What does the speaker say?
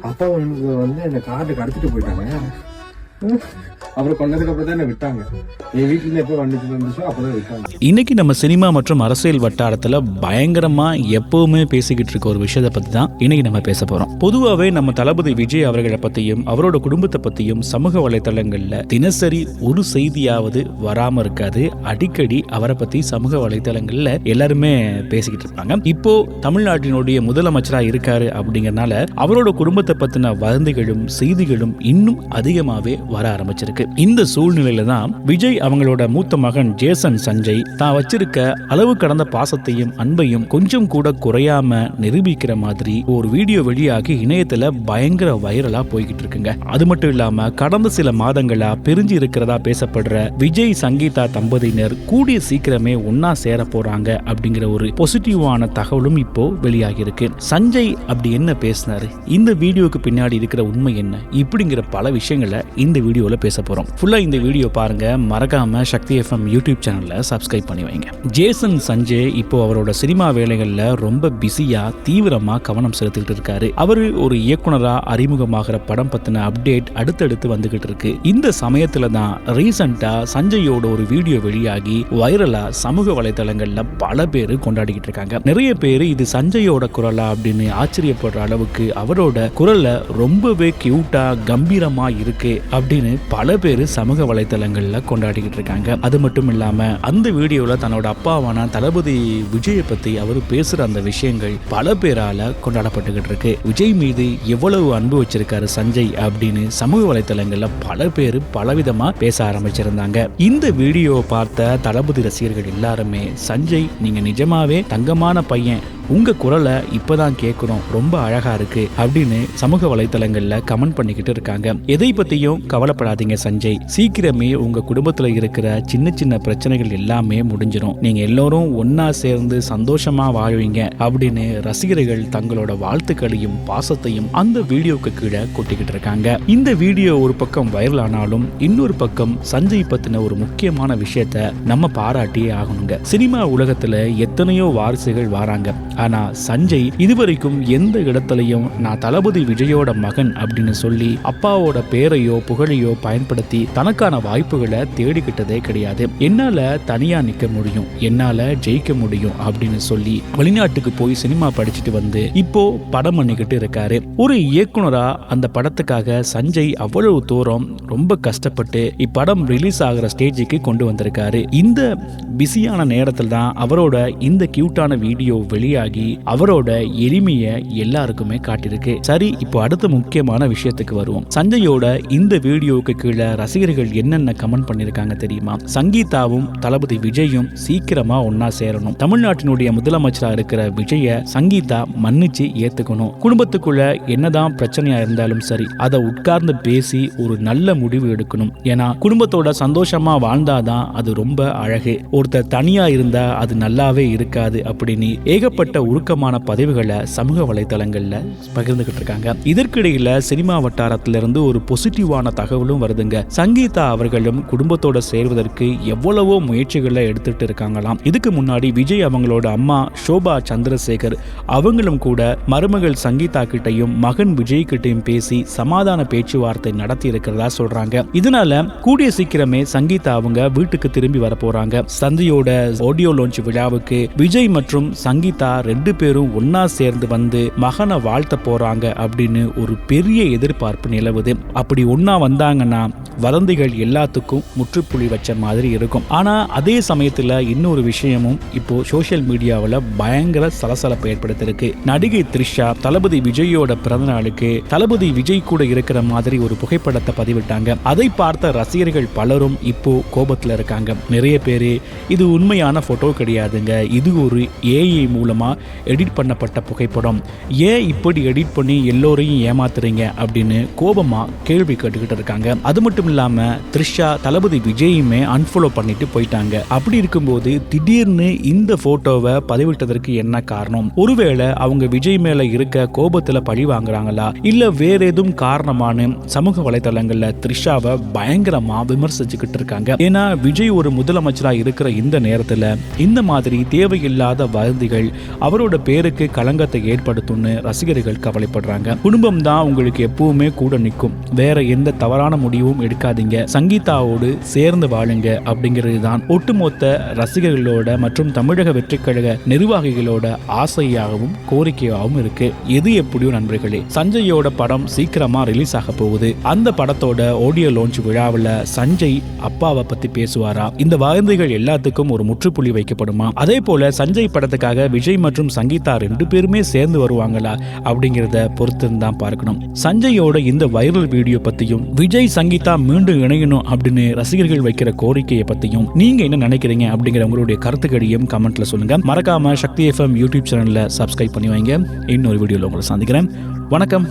அப்பா வந்து என்ன கார்டு கடத்திட்டு போயிட்டாங்க. அப்புறம் கொண்டதுக்கு அப்புறம் தான் என்ன விட்டாங்க. என் வீட்டுல எப்போ வந்துச்சோ அப்பதான் விட்டாங்க. இன்னைக்கு நம்ம சினிமா மற்றும் அரசியல் வட்டாரத்துல பயங்கரமா எப்பவுமே பேசிக்கிட்டு இருக்க ஒரு விஷயத்தை பத்தி தான் இன்னைக்கு நம்ம பேச போறோம். பொதுவாகவே நம்ம தளபதி விஜய் அவர்களை பத்தியும் அவரோட குடும்பத்தை பத்தியும் சமூக வலைதளங்கள்ல தினசரி ஒரு செய்தியாவது வராம இருக்காது. அடிக்கடி அவரை பத்தி சமூக வலைதளங்கள்ல எல்லாருமே பேசிக்கிட்டு இருப்பாங்க. இப்போ தமிழ்நாட்டினுடைய முதலமைச்சரா இருக்காரு அப்படிங்கறதுனால அவரோட குடும்பத்தை பத்தின வதந்திகளும் செய்திகளும் இன்னும் அதிகமாவே வர ஆரம்பிச்சிருக்கு. இந்த சூழ்நிலையில தான் விஜய் அவங்களோட மூத்த மகன் ஜேசன் சஞ்சய் தான் வச்சிருக்க அளவு கடந்த பாசத்தையும் அன்பையும் கொஞ்சம் கூட குறையாம நிரூபிக்கிற மாதிரி ஒரு வீடியோ வெளியாகி இணையத்துல பயங்கர வைரலா போய்கிட்டு இருக்குங்க. அது மட்டும் இல்லாம கடந்த சில மாதங்களா பிரிஞ்சு இருக்கிறதா பேசப்படுற விஜய் சங்கீதா தம்பதியினர் கூடிய சீக்கிரமே ஒன்னா சேர போறாங்க அப்படிங்கிற ஒரு பாசிட்டிவான தகவலும் இப்போ வெளியாகி இருக்கு. சஞ்சய் அப்படி என்ன பேசினாரு, இந்த வீடியோக்கு பின்னாடி இருக்கிற உண்மை என்ன, இப்படிங்கிற பல விஷயங்களை இந்த வீடியோல பேச போறோம். ஃபுல்லா இந்த வீடியோ பாருங்க. மறக்காம சக்தி எஃப்எம் யூடியூப் சேனல்ல சப்ஸ்கிரைப் பண்ணி வைங்க. ஜேசன் சஞ்சய் இப்போ அவரோட சினிமா வேலைகள்ல ரொம்ப பிஸியா தீவிரமா கவனம் செலுத்திட்டு இருக்காரு. அவரு ஒரு இயக்குனரா அறிமுகமாகிற படம் பத்தின அப்டேட் அடுத்தடுத்து வந்துகிட்டு இருக்கு. இந்த சமயத்துல தான் ரீசெண்டா சஞ்சயோட ஒரு வீடியோ வெளியாகி வைரலா சமூக வலைதளங்கள்ல பல பேர் கொண்டாடிக்கிட்டு இருக்காங்க. நிறைய பேர் இது சஞ்சயோட குரலா அப்படின்னு ஆச்சரியப்படுற அளவுக்கு அவரோட குரல்ல ரொம்பவே கியூட்டா கம்பீரமா இருக்கு அப்படின்னு பல பேர் சமூக வலைதளங்கள்ல கொண்டாடிக்கிட்டு இருக்காங்க. அது மட்டும் இல்லாம அந்த வீடியோல தன்னோட அப்பாவான தளபதி விஜயை பத்தி அவர் பேசுற அந்த விஷயங்கள் பல பேரால கொண்டாடப்பட்டுக்கிட்டு இருக்கு. விஜய் மீது எவ்வளவு அன்பு வச்சிருக்காரு சஞ்சய் அப்படின்னு சமூக வலைதளங்கள்ல பல பேர் பலவிதமா பேச ஆரம்பிச்சிருந்தாங்க. இந்த வீடியோவை பார்த்த தளபதி ரசிகர்கள் எல்லாருமே சஞ்சய் நீங்க நிஜமாவே தங்கமான பையன், உங்க குரலை இப்பதான் கேட்கிறோம், ரொம்ப அழகா இருக்கு அப்படின்னு சமூக வலைதளங்கள்ல கமெண்ட் பண்ணிக்கிட்டு இருக்காங்க. எதை பத்தியும் கவலைப்படாதீங்க சஞ்சய், சீக்கிரமே உங்க குடும்பத்துல இருக்கிற சின்ன சின்ன பிரச்சனைகள் எல்லாமே முடிஞ்சிடும், நீங்க எல்லாரும் ஒன்னா சேர்ந்து சந்தோஷமா வாழ்வீங்க அப்படின்னு ரசிகர்கள் தங்களோட வாழ்த்துக்களையும் பாசத்தையும் அந்த வீடியோக்கு கீழே கொட்டிக்கிட்டு இருக்காங்க. இந்த வீடியோ ஒரு பக்கம் வைரல் ஆனாலும் இன்னொரு பக்கம் சஞ்சய் பத்தின ஒரு முக்கியமான விஷயத்த நம்ம பாராட்டியே ஆகணுங்க. சினிமா உலகத்துல எத்தனையோ வாரிசுகள் வராங்க, ஆனா சஞ்சய் இதுவரைக்கும் எந்த இடத்துலயும் நான் தளபதி விஜயோட மகன் அப்படின்னு சொல்லி அப்பாவோட பேரையோ புகழையோ பயன்படுத்தி தனக்கான வாய்ப்புகளை தேடிக்கிட்டதே கிடையாது. என்னால தனியா நிக்க முடியும், என்னால ஜெயிக்க முடியும் அப்படின்னு சொல்லி வெளிநாட்டுக்கு போய் சினிமா படிச்சுட்டு வந்து இப்போ படம் பண்ணிக்கிட்டு இருக்காரு. ஒரு இயக்குனரா அந்த படத்துக்காக சஞ்சய் அவ்வளவு தூரம் ரொம்ப கஷ்டப்பட்டு இப்படம் ரிலீஸ் ஆகிற ஸ்டேஜுக்கு கொண்டு வந்திருக்காரு. இந்த பிஸியான நேரத்தில் தான் அவரோட இந்த கியூட்டான வீடியோ வெளியாகி அவரோட எளிமைய எல்லாருக்குமே காட்டியிருக்கு. சரி, இப்போ அடுத்த முக்கியமான விஷயத்துக்கு வருவோம். சஞ்சயோட இந்த வீடியோவுக்கு கீழே ரசிகர்கள் என்னென்ன கமெண்ட் பண்ணிருக்காங்க தெரியுமா? சங்கீதாவும் தளபதி விஜயும் சீக்கிரமா ஒன்னா சேரணும், தமிழ்நாட்டினுடைய முதலமைச்சரா இருக்கிற விஜய சங்கீதா மன்னிச்சு ஏத்துக்கணும், குடும்பத்துக்குள்ள என்னதான் பிரச்சனையா இருந்தாலும் சரி அதை உட்கார்ந்து பேசி ஒரு நல்ல முடிவு எடுக்கணும், ஏன்னா குடும்பத்தோட சந்தோஷமா வாழ்ந்தாதான் அது ரொம்ப அழகு, ஒருத்தர் தனியா இருந்தா அது நல்லாவே இருக்காது அப்படின்னு ஏகப்பட்ட உருக்கமான பதிவுகளை சமூக வலைதளங்கள்ல பகிர்ந்துகிட்டு இருக்காங்க. இதற்கிடையில சினிமா வட்டாரத்திலிருந்து ஒரு பாசிட்டிவான தகவலும் வருதுங்க. சங்கீதா அவர்களும் குடும்பத்தோட சேர்வதற்கு எவ்வளவோ முயற்சிகளை எடுத்துட்டு இருக்காங்களாம். இதுக்கு முன்னாடி விஜய் அவங்களோட அம்மா சோபா சந்திரசேகர் அவங்களும் கூட மருமகள் சங்கீதா கிட்டையும் மகன் விஜய் கிட்டையும் பேசி சமாதான பேச்சுவார்த்தை நடத்தி இருக்கிறதா சொல்றாங்க. இதனால கூடிய சீக்கிரமே சங்கீதா அவங்க வீட்டுக்கு திரும்பி வர போறாங்க. சந்தையோட ஆடியோ லான்ச் விழாவுக்கு விஜய் மற்றும் சங்கீதா ரெண்டு பேரும் ஒன்னா சேர்ந்து வந்து மகனை வாழ்த்த போறாங்க அப்படின்னு ஒரு பெரிய எதிர்பார்ப்பு நிலவுது. அப்படி ஒன்னா வந்தாங்கன்னா வதந்திகள் எல்லாத்துக்கும் முற்றுப்புள்ளி வச்ச மாதிரி இருக்கும். ஆனா அதே சமயத்துல இன்னொரு விஷயமும் இப்போ சோசியல் மீடியாவில் பயங்கர சலசலப்பை ஏற்படுத்திருக்கு. நடிகை த்ரிஷா தளபதி விஜயோட பிறந்த நாளுக்கு தளபதி விஜய் கூட இருக்கிற மாதிரி ஒரு புகைப்படத்தை பதிவிட்டாங்க. அதை பார்த்த ரசிகர்கள் பலரும் இப்போ கோபத்துல இருக்காங்க. நிறைய பேரு இது உண்மையான போட்டோ கிடையாதுங்க, இது ஒரு ஏஐ மூலமா எடிட் பண்ணப்பட்ட புகைப்படம், ஏன் இப்படி எடிட் பண்ணி எல்லோரையும் ஏமாத்துறீங்க அப்படின்னு கோபமா கேள்வி கேட்டுக்கிட்டு இருக்காங்க. அது மட்டும் இல்லாம த்ரிஷா தளபதி விஜயுமே அன்ஃபாலோ பண்ணிட்டு போயிட்டாங்க. அப்படி இருக்கும்போது திடீர்னு இந்த போட்டோவை பதிவிட்டதற்கு என்ன காரணம்? ஒருவேளை அவங்க விஜய் மேல இருக்க கோபத்துல பழி வாங்குறாங்களா, இல்ல வேற எதுவும் காரணமான சமூக வலைதளங்கள்ல த்ரிஷாவை பயங்கரமா விமர்சிச்சுக்கிட்டு இருக்காங்க. ஏன்னா விஜய் ஒரு முதலமைச்சரா இருக்கிற இந்த நேரத்துல இந்த மாதிரி தேவையில்லாத வதந்திகள் அவரோட பேருக்கு களங்கத்தை ஏற்படுத்தும்னு ரசிகர்கள் கவலைப்படுறாங்க. குடும்பம் தான் உங்களுக்கு எப்பவுமே கூட நிற்கும், வேற எந்த தவறான முடிவும் எடுக்காதீங்க, சங்கீதாவோடு சேர்ந்து வாழுங்க அப்படிங்கிறது தான் ஒட்டுமொத்த ரசிகர்களோட மற்றும் தமிழக வெற்றி கழக நிர்வாகிகளோட ஆசையாகவும் கோரிக்கையாகவும் இருக்கு. எது எப்படியோ நண்பர்களே, சஞ்சயோட படம் சீக்கிரமா ரிலீஸ் ஆக போகுது. அந்த படத்தோட ஆடியோ லான்ச் விழாவில் சஞ்சய் அப்பாவை பத்தி பேசுவாரா? இந்த வார்த்தைகள் எல்லாத்துக்கும் ஒரு முற்றுப்புள்ளி வைக்கப்படுமா? அதே போல சஞ்சய் படத்துக்காக விஜய் மற்றும் சங்கீதா 2 பேருமே சேர்ந்து வருவாங்களா அப்படிங்கிறத பொறுத்து தான் பார்க்கணும். சஞ்சயோட இந்த வைரல் வீடியோ பத்தியும் விஜய் சங்கீதா மீண்டும் இணையணும் அப்படின்னு ரசிகர்கள் வைக்கிற கோரிக்கையை பத்தியும் நீங்க என்ன நினைக்கிறீங்க அப்படிங்கிற உங்களுடைய கருத்துக்களையும் கமெண்ட்ல சொல்லுங்க. மறக்காம சக்தி FM யூடியூப் சேனல்ல சப்ஸ்கிரைப் பண்ணி வைங்க. இன்னொரு வீடியோல உங்களை சந்திக்கிறேன். வணக்கம்.